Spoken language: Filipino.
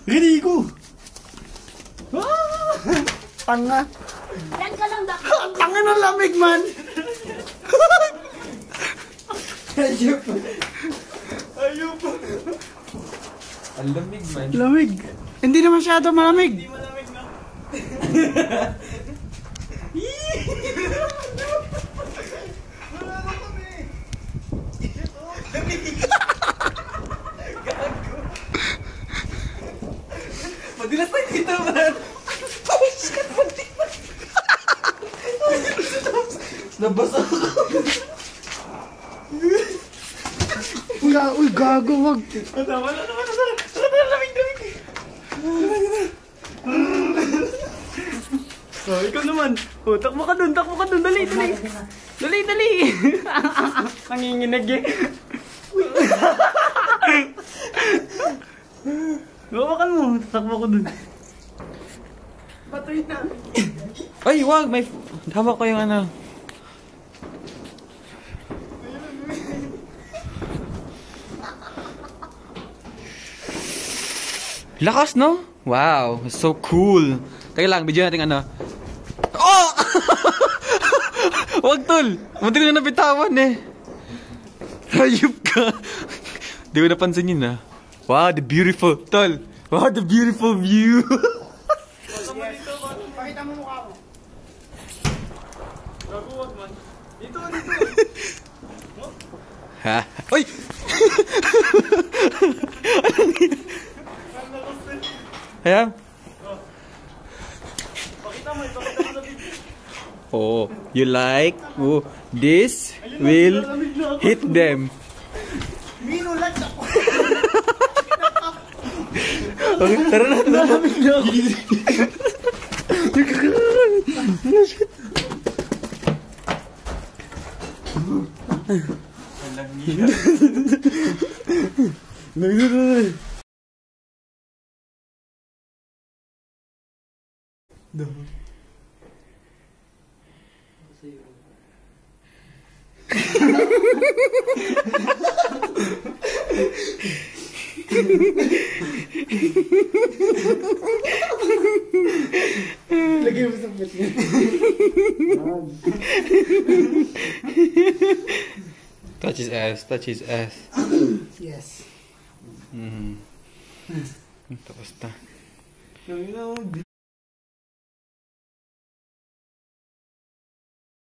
Rico! Ah! Tanga! Yan ka lang, Tanga ng lamig, man! Ayup. Ayup. Ang lamig, man. Lamig! Hindi na masyado malamig! Hindi malamig, no? Wala na kami. Gago. Madilas na dito, man. Oh, shit, madilas. Nabasa ako. Uy, gago, wag! Wala. Lamig. Oh, ikaw naman. Oh, takbo ka dun. Dali. Nanginginig eh. Gawakan mo. Takbo ko dun. Patoy na. Ay, wag! May... Hawak ko yung ano. Lakas, no? Wow, so cool. Teka lang, video natin ano. Oh! Wag, tol! Muntik na nabitawan eh. Hayop ka. Di ko napansin yun ah. Wow, the beautiful, tol. Wow, the beautiful view. Pakita mo mukha mo. Gaguwag man. Dito. Ha? Uy! Ayan. Pakita mo sa video. Oh, you like? Oh, this will hit them. Minulat ako! Okay, tara na. Malamig na ako! Lagay mo sa pet niya. Touch his ass. Yes. Mm. Tapos na.